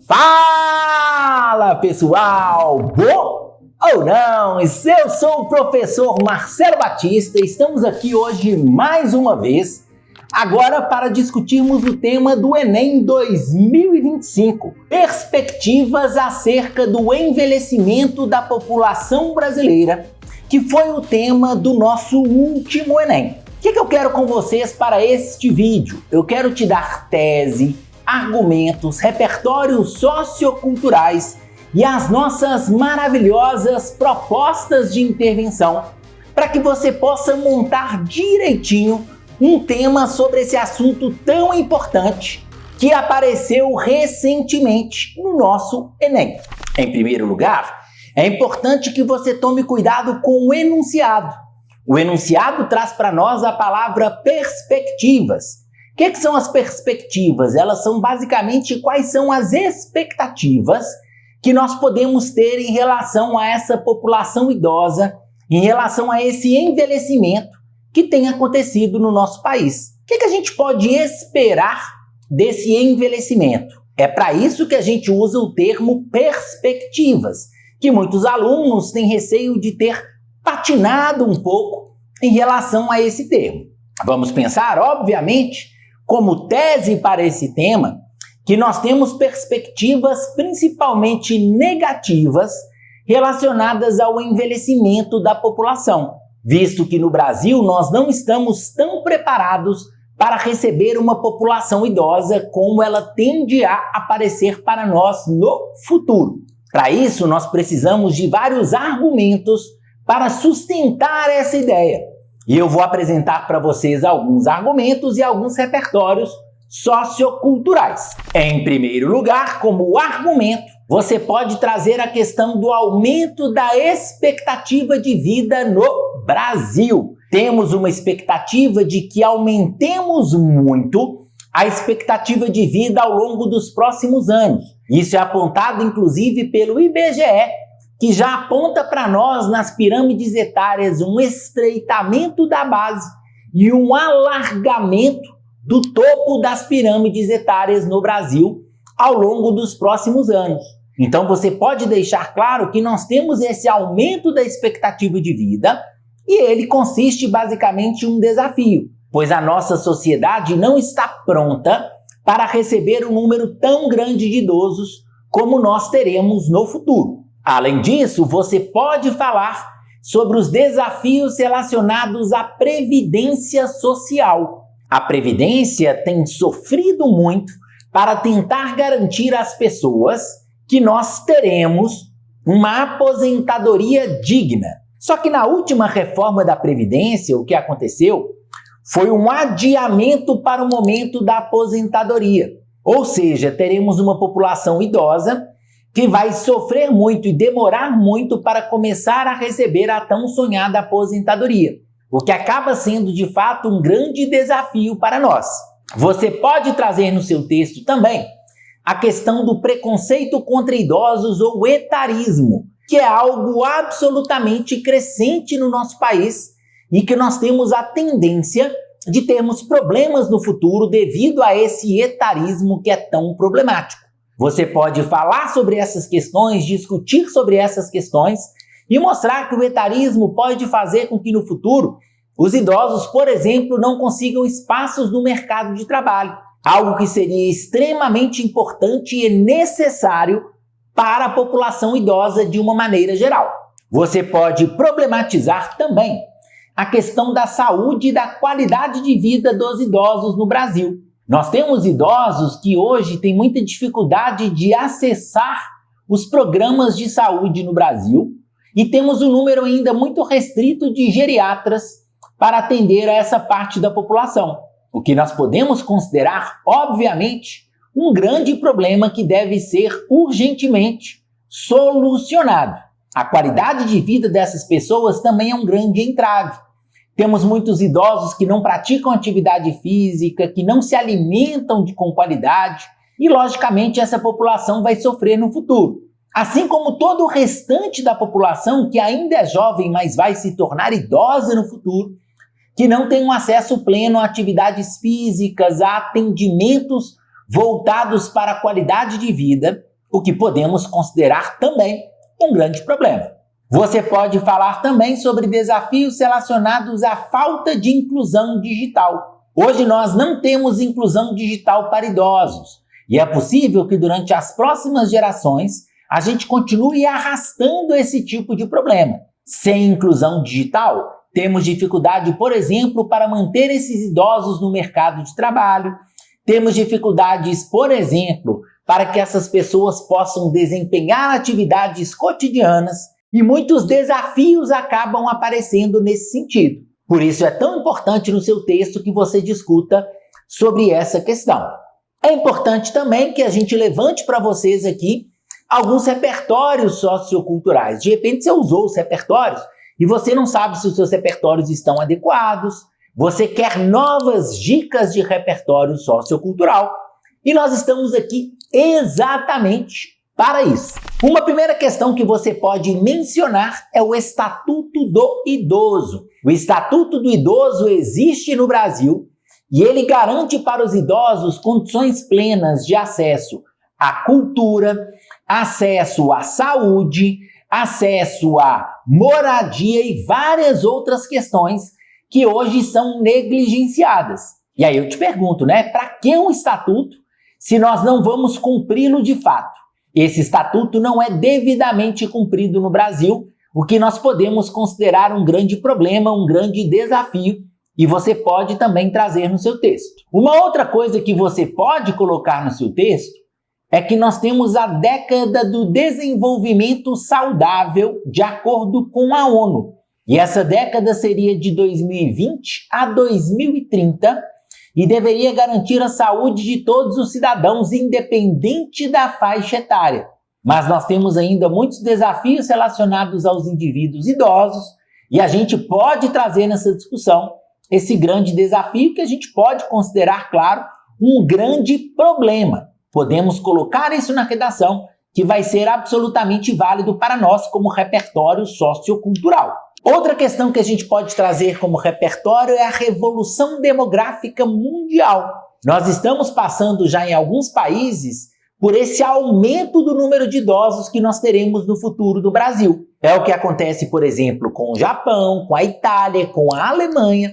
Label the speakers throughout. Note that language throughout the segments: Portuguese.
Speaker 1: Fala pessoal, bom ou não? Eu sou o professor Marcelo Batista, estamos aqui hoje mais uma vez, agora para discutirmos o tema do Enem 2025, perspectivas acerca do envelhecimento da população brasileira, que foi o tema do nosso último Enem. O que eu quero com vocês para este vídeo? Eu quero te dar tese, argumentos, repertórios socioculturais e as nossas maravilhosas propostas de intervenção para que você possa montar direitinho um tema sobre esse assunto tão importante que apareceu recentemente no nosso Enem. Em primeiro lugar, é importante que você tome cuidado com o enunciado. O enunciado traz para nós a palavra perspectivas. O que são as perspectivas? Elas são basicamente quais são as expectativas que nós podemos ter em relação a essa população idosa, em relação a esse envelhecimento que tem acontecido no nosso país. O que a gente pode esperar desse envelhecimento? É para isso que a gente usa o termo perspectivas, que muitos alunos têm receio de ter patinado um pouco em relação a esse termo. Vamos pensar, obviamente, como tese para esse tema, que nós temos perspectivas principalmente negativas relacionadas ao envelhecimento da população, visto que no Brasil nós não estamos tão preparados para receber uma população idosa como ela tende a aparecer para nós no futuro. Para isso, nós precisamos de vários argumentos para sustentar essa ideia. E eu vou apresentar para vocês alguns argumentos e alguns repertórios socioculturais. Em primeiro lugar, como argumento, você pode trazer a questão do aumento da expectativa de vida no Brasil. Temos uma expectativa de que aumentemos muito a expectativa de vida ao longo dos próximos anos. Isso é apontado, inclusive, pelo IBGE, que já aponta para nós, nas pirâmides etárias, um estreitamento da base e um alargamento do topo das pirâmides etárias no Brasil ao longo dos próximos anos. Então você pode deixar claro que nós temos esse aumento da expectativa de vida e ele consiste basicamente em um desafio, pois a nossa sociedade não está pronta para receber um número tão grande de idosos como nós teremos no futuro. Além disso, você pode falar sobre os desafios relacionados à previdência social. A Previdência tem sofrido muito para tentar garantir às pessoas que nós teremos uma aposentadoria digna. Só que na última reforma da Previdência, o que aconteceu foi um adiamento para o momento da aposentadoria. Ou seja, teremos uma população idosa que vai sofrer muito e demorar muito para começar a receber a tão sonhada aposentadoria, o que acaba sendo de fato um grande desafio para nós. Você pode trazer no seu texto também a questão do preconceito contra idosos ou etarismo, que é algo absolutamente crescente no nosso país e que nós temos a tendência de termos problemas no futuro devido a esse etarismo que é tão problemático. Você pode falar sobre essas questões, discutir sobre essas questões e mostrar que o etarismo pode fazer com que no futuro os idosos, por exemplo, não consigam espaços no mercado de trabalho, algo que seria extremamente importante e necessário para a população idosa de uma maneira geral. Você pode problematizar também a questão da saúde e da qualidade de vida dos idosos no Brasil. Nós temos idosos que hoje têm muita dificuldade de acessar os programas de saúde no Brasil e temos um número ainda muito restrito de geriatras para atender a essa parte da população, o que nós podemos considerar, obviamente, um grande problema que deve ser urgentemente solucionado. A qualidade de vida dessas pessoas também é um grande entrave. Temos muitos idosos que não praticam atividade física, que não se alimentam com qualidade e, logicamente, essa população vai sofrer no futuro. Assim como todo o restante da população que ainda é jovem, mas vai se tornar idosa no futuro, que não tem um acesso pleno a atividades físicas, a atendimentos voltados para a qualidade de vida o que podemos considerar também um grande problema. Você pode falar também sobre desafios relacionados à falta de inclusão digital. Hoje nós não temos inclusão digital para idosos e é possível que durante as próximas gerações a gente continue arrastando esse tipo de problema. Sem inclusão digital, temos dificuldade, por exemplo, para manter esses idosos no mercado de trabalho. Temos dificuldades, por exemplo, para que essas pessoas possam desempenhar atividades cotidianas e muitos desafios acabam aparecendo nesse sentido. Por isso é tão importante no seu texto que você discuta sobre essa questão. É importante também que a gente levante para vocês aqui alguns repertórios socioculturais. De repente você usou os repertórios e você não sabe se os seus repertórios estão adequados, você quer novas dicas de repertório sociocultural e nós estamos aqui exatamente para isso. Uma primeira questão que você pode mencionar é o Estatuto do Idoso. O Estatuto do Idoso existe no Brasil e ele garante para os idosos condições plenas de acesso à cultura, acesso à saúde, acesso à moradia e várias outras questões que hoje são negligenciadas. E aí eu te pergunto, para que um estatuto se nós não vamos cumpri-lo de fato? Esse estatuto não é devidamente cumprido no Brasil, o que nós podemos considerar um grande problema, um grande desafio, e você pode também trazer no seu texto. Uma outra coisa que você pode colocar no seu texto é que nós temos a década do desenvolvimento saudável de acordo com a ONU. E essa década seria de 2020 a 2030 e deveria garantir a saúde de todos os cidadãos, independente da faixa etária. Mas nós temos ainda muitos desafios relacionados aos indivíduos idosos e a gente pode trazer nessa discussão esse grande desafio que a gente pode considerar, claro, um grande problema. Podemos colocar isso na redação, que vai ser absolutamente válido para nós como repertório sociocultural. Outra questão que a gente pode trazer como repertório é a revolução demográfica mundial. Nós estamos passando já em alguns países por esse aumento do número de idosos que nós teremos no futuro do Brasil. É o que acontece, por exemplo, com o Japão, com a Itália, com a Alemanha.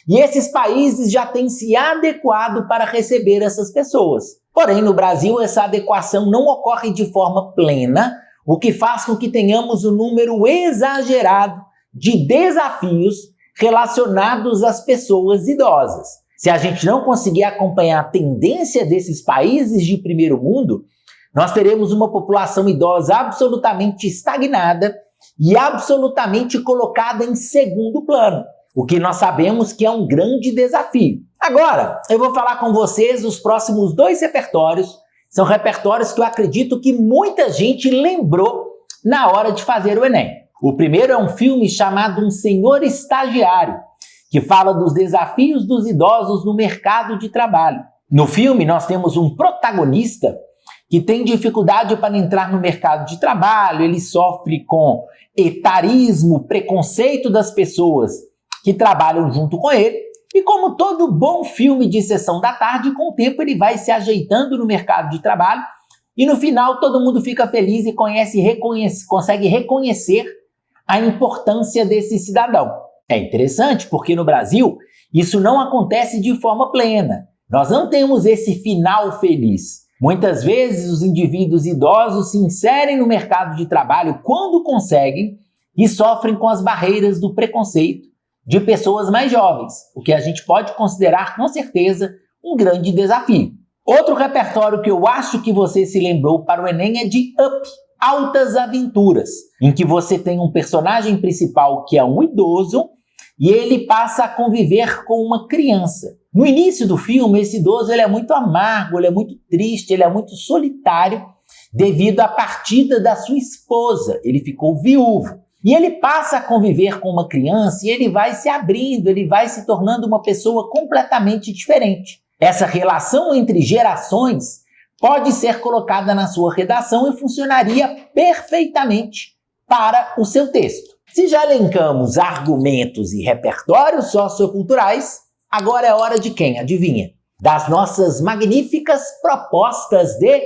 Speaker 1: E esses países já têm se adequado para receber essas pessoas. Porém, no Brasil, essa adequação não ocorre de forma plena, o que faz com que tenhamos um número exagerado de desafios relacionados às pessoas idosas. Se a gente não conseguir acompanhar a tendência desses países de primeiro mundo, nós teremos uma população idosa absolutamente estagnada e absolutamente colocada em segundo plano, o que nós sabemos que é um grande desafio. Agora, eu vou falar com vocês os próximos 2 repertórios. São repertórios que eu acredito que muita gente lembrou na hora de fazer o Enem. O primeiro é um filme chamado Um Senhor Estagiário, que fala dos desafios dos idosos no mercado de trabalho. No filme, nós temos um protagonista que tem dificuldade para entrar no mercado de trabalho, ele sofre com etarismo, preconceito das pessoas que trabalham junto com ele, e como todo bom filme de sessão da tarde, com o tempo ele vai se ajeitando no mercado de trabalho e no final todo mundo fica feliz e consegue reconhecer a importância desse cidadão. É interessante porque no Brasil isso não acontece de forma plena. Nós não temos esse final feliz. Muitas vezes os indivíduos idosos se inserem no mercado de trabalho quando conseguem e sofrem com as barreiras do preconceito de pessoas mais jovens, o que a gente pode considerar com certeza um grande desafio. Outro repertório que eu acho que você se lembrou para o Enem é de Up, Altas Aventuras, em que você tem um personagem principal que é um idoso e ele passa a conviver com uma criança. No início do filme, esse idoso ele é muito amargo, ele é muito triste, ele é muito solitário devido à partida da sua esposa. Ele ficou viúvo. E ele passa a conviver com uma criança e ele vai se abrindo, ele vai se tornando uma pessoa completamente diferente. Essa relação entre gerações pode ser colocada na sua redação e funcionaria perfeitamente para o seu texto. Se já elencamos argumentos e repertórios socioculturais, agora é hora de quem? Adivinha? Das nossas magníficas propostas de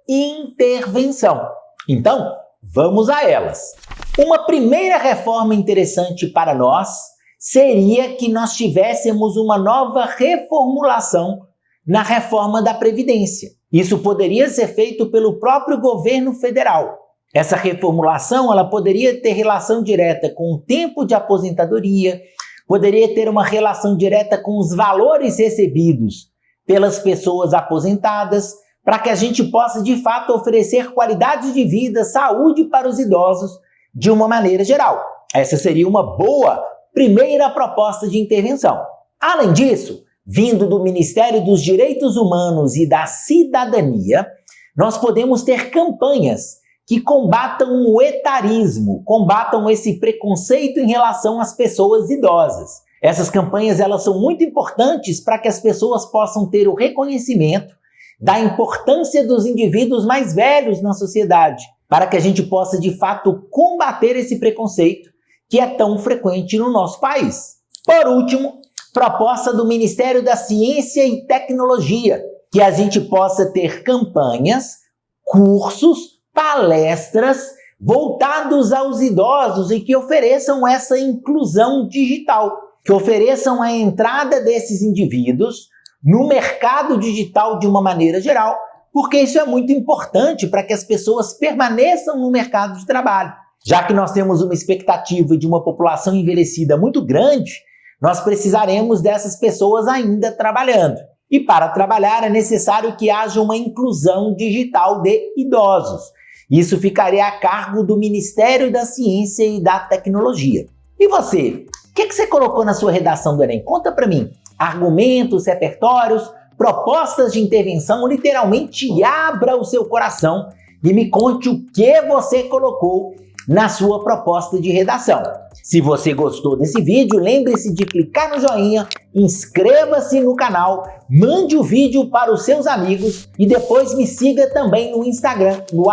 Speaker 1: intervenção. Então, vamos a elas. Uma primeira reforma interessante para nós seria que nós tivéssemos uma nova reformulação na reforma da Previdência. Isso poderia ser feito pelo próprio governo federal. Essa reformulação ela poderia ter relação direta com o tempo de aposentadoria, poderia ter uma relação direta com os valores recebidos pelas pessoas aposentadas, para que a gente possa, de fato, oferecer qualidade de vida, saúde para os idosos de uma maneira geral. Essa seria uma boa primeira proposta de intervenção. Além disso, vindo do Ministério dos Direitos Humanos e da Cidadania, nós podemos ter campanhas que combatam o etarismo, combatam esse preconceito em relação às pessoas idosas. Essas campanhas elas são muito importantes para que as pessoas possam ter o reconhecimento da importância dos indivíduos mais velhos na sociedade, para que a gente possa, de fato, combater esse preconceito que é tão frequente no nosso país. Por último, proposta do Ministério da Ciência e Tecnologia, que a gente possa ter campanhas, cursos, palestras voltados aos idosos e que ofereçam essa inclusão digital, que ofereçam a entrada desses indivíduos no mercado digital de uma maneira geral, porque isso é muito importante para que as pessoas permaneçam no mercado de trabalho. Já que nós temos uma expectativa de uma população envelhecida muito grande, nós precisaremos dessas pessoas ainda trabalhando. E para trabalhar é necessário que haja uma inclusão digital de idosos. Isso ficaria a cargo do Ministério da Ciência e da Tecnologia. E você? O que você colocou na sua redação do Enem? Conta para mim. Argumentos, repertórios, propostas de intervenção, literalmente abra o seu coração e me conte o que você colocou na sua proposta de redação. Se você gostou desse vídeo, lembre-se de clicar no joinha, inscreva-se no canal, mande o vídeo para os seus amigos e depois me siga também no Instagram, no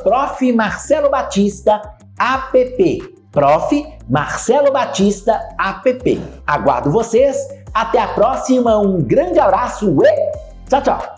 Speaker 1: @profmarcelobatistaApp. Prof. Marcelo Batista APP. Aguardo vocês. Até a próxima. Um grande abraço e tchau, tchau.